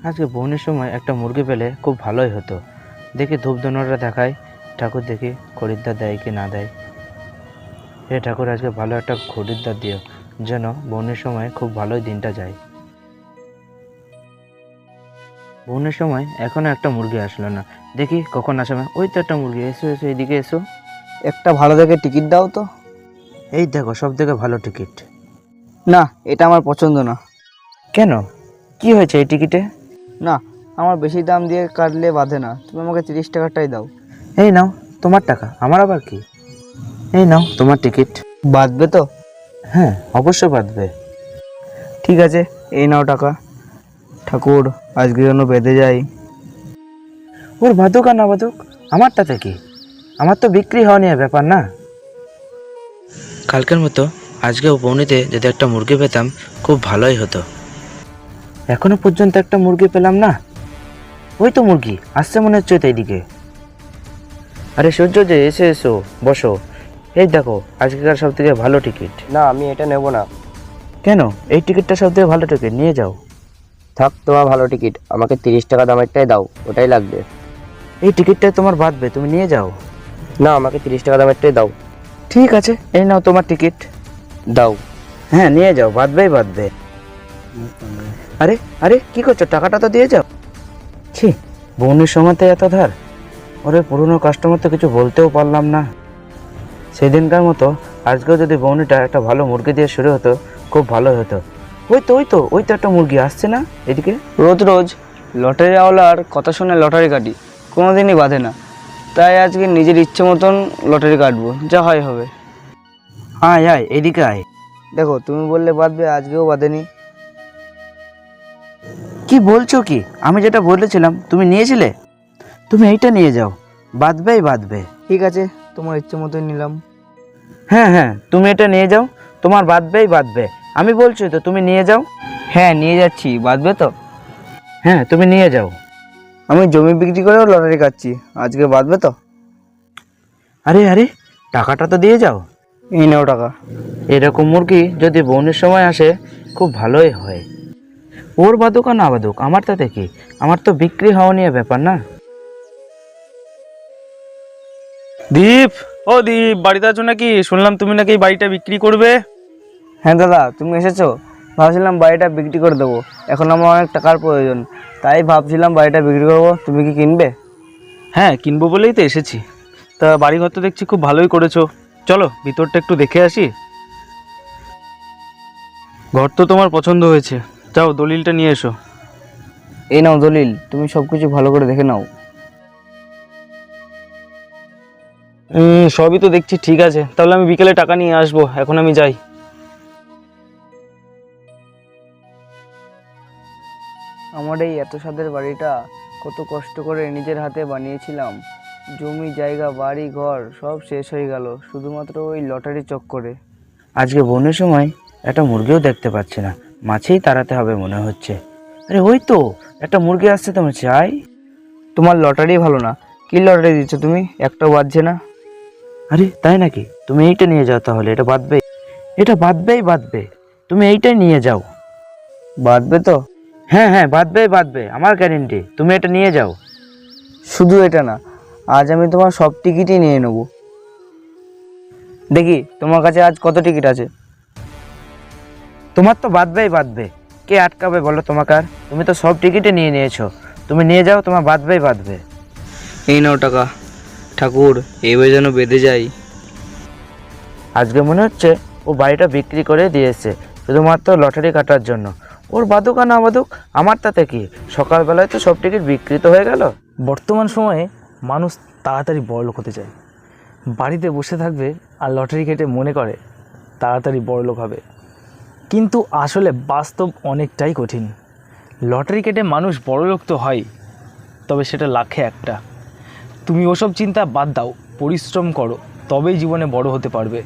আজকে বউনের সময় একটা মুরগি পেলে খুব ভালোই হতো। দেখি ধূপধুনোটা দেখায়, ঠাকুর দেখি খরিদ্দার দেয় কি না দেয়। হে ঠাকুর, আজকে ভালো একটা খরিদ্দার দিও, যেন বউনের সময় খুব ভালোই দিনটা যায়। বউনের সময় এখনো একটা মুরগি আসলো না, দেখি কখন আসবে। ওই তো একটা মুরগি, এসো এসো, এইদিকে এসো। একটা ভালো দেখে টিকিট দাও তো। এই দেখো, সব থেকে ভালো টিকিট। না, এটা আমার পছন্দ না। কেন, কি হয়েছে এই টিকিটে? না, আমার বেশি দাম দিয়ে কাটলে বাঁধে না, তুমি আমাকে 30 টাকাটাই দাও। এই নাও তোমার টাকা, আমার আবার কি। এই নাও তোমার টিকিট। বাঁধবে তো? হ্যাঁ, অবশ্যই বাঁধবে। ঠিক আছে, এই নাও টাকা। ঠাকুর, আজকে যেন বেঁধে যাই। ওর বাদুক আর না বাদুক, আমারটাতে কি? আমার তো বিক্রি হওয়া নিয়ে ব্যাপার না। কালকের মতো আজকেও বউনিতে যদি একটা মুরগি পেতাম খুব ভালোই হতো। এখনো পর্যন্ত একটা মুরগি পেলাম না। ওই তো মুরগি আসছে মনে হচ্ছে এইদিকে। আরে সূর্য যে, এসে এসো, বসো। এই দেখো আজকেকার সব থেকে ভালো টিকিট। না, আমি এটা নেব না। কেন, এই টিকিটটা সব থেকে ভালো টিকিট, নিয়ে যাও। থাক, তোমার ভালো টিকিট, আমাকে 30 টাকা দামেরটাই দাও, ওটাই লাগবে। এই টিকিটটাই তোমার বাঁধবে, তুমি নিয়ে যাও। না, আমাকে 30 টাকা দামেরটাই দাও। ঠিক আছে, এই নাও তোমার টিকিট। দাও। হ্যাঁ নিয়ে যাও, বাঁধবেই বাঁধবে। আরে আরে, কি করছো, টাকাটা তো দিয়ে যাও। ছি, বউনির সময়তে এত ধার। ওরে পুরনো কাস্টমার তো কিছু বলতেও পারলাম না। সেদিনকার মতো আজকেও যদি বউনিটা একটা ভালো মুরগি দিয়ে শুরু হতো খুব ভালো হতো। ওই তো একটা মুরগি আসছে না এদিকে। রোজ রোজ লটারিওয়ালার কথা শুনে লটারি কাটি, কোনোদিনই বাঁধে না। তাই আজকে নিজের ইচ্ছে মতন লটারি কাটবো, যা হয় হবে। আয় আয়, এদিকে আয়। দেখো, তুমি বললে বাঁধবে, আজকেও বাঁধেনি। কি বলছো কি? আমি যেটা বলেছিলাম তুমি নিয়েছিলে। তুমি এইটা নিয়ে যাও, বাঁধবেই বাঁধবে। ঠিক আছে, তোমার ইচ্ছে মতোই নিলাম। হ্যাঁ হ্যাঁ, তুমি এটা নিয়ে যাও, তোমার বাঁধবেই বাঁধবে। আমি বলছি তো, তুমি নিয়ে যাও। হ্যাঁ, নিয়ে যাচ্ছি, বাঁধবে তো? হ্যাঁ তুমি নিয়ে যাও। আমি জমি বিক্রি করেও লটারি কাটছি, আজকে বাঁধবে তো? আরে আরে, টাকাটা তো দিয়ে যাও। এই নাও টাকা। এরকম মুরগি যদি বউনের সময় আসে খুব ভালোই হয়। ওর বাদুক আর না বাদুক, আমার তাতে কি? আমার তো বিক্রি হওয়া নিয়ে ব্যাপার না। দীপ, ও দীপ, বাড়িতে আছো নাকি? শুনলাম তুমি নাকি এই বাড়িটা বিক্রি করবে। হ্যাঁ দাদা, তুমি এসেছো। ভাবছিলাম বাড়িটা বিক্রি করে দেবো, এখন আমার অনেক টাকার প্রয়োজন, তাই ভাবছিলাম বাড়িটা বিক্রি করবো। তুমি কি কিনবে? হ্যাঁ, কিনবো বলেই তো এসেছি। তা বাড়িঘর তো দেখছি খুব ভালোই করেছো। চলো ভিতরটা একটু দেখে আসি। ঘর তো তোমার পছন্দ হয়েছে, যাও দলিলটা নিয়ে এসো। এই নাও দলিল, তুমি সব কিছু ভালো করে দেখে নাও। সবই তো দেখছি ঠিক আছে, তাহলে আমি বিকেলে টাকা নিয়ে আসবো, এখন আমি যাই। আমার এই এত স্বাদের বাড়িটা কত কষ্ট করে নিজের হাতে বানিয়েছিলাম। জমি জায়গা বাড়ি ঘর সব শেষ হয়ে গেল শুধুমাত্র ওই লটারি চক্করে। আজকে বউনের সময় একটা মুরগিও দেখতে পাচ্ছি না, মাছেই তাড়াতে হবে মনে হচ্ছে। আরে ওই তো একটা মুরগি আসছে, তোমার চাই। তোমার লটারি ভালো না, কি লটারি দিচ্ছ তুমি, একটাও বাজছে না। আরে তাই নাকি? তুমি এইটা নিয়ে যাও তাহলে, এটা বাঁধবে, এটা বাঁধবেই বাঁধবে। তুমি এইটাই নিয়ে যাও। বাঁধবে তো? হ্যাঁ হ্যাঁ, বাঁধবেই বাঁধবে, আমার গ্যারেন্টি। তুমি এটা নিয়ে যাও। শুধু এটা না, আজ আমি তোমার সব টিকিটই নিয়ে নেব। দেখি তোমার কাছে আজ কত টিকিট আছে। তোমার তো বাঁধবেই বাঁধবে, কে আটকাবে বলো তোমাকে? আর তুমি তো সব টিকিটে নিয়ে নিয়েছো, তুমি নিয়ে যাও, তোমার বাঁধবেই বাঁধবে। এই নাও টাকা। ঠাকুর, এবার যেন বেঁধে যাই। আজকে মনে হচ্ছে ও বাড়িটা বিক্রি করে দিয়েছে শুধুমাত্র লটারি কাটার জন্য। ওর বাদুক আর না বাদুক, আমার তাতে কি? সকালবেলায় তো সব টিকিট বিক্রিত হয়ে গেল। বর্তমান সময়ে মানুষ তাড়াতাড়ি বড়লোক হতে চায়, বাড়িতে বসে থাকবে আর লটারি কেটে মনে করে তাড়াতাড়ি বড়লোক হবে। কিন্তু আসলে বাস্তব অনেকটাই কঠিন। লটারি কেটে মানুষ বড়লোক তো হয়, তবে সেটা লাখে একটা। তুমি ওসব চিন্তা বাদ দাও, পরিশ্রম করো, তবেই জীবনে বড় হতে পারবে।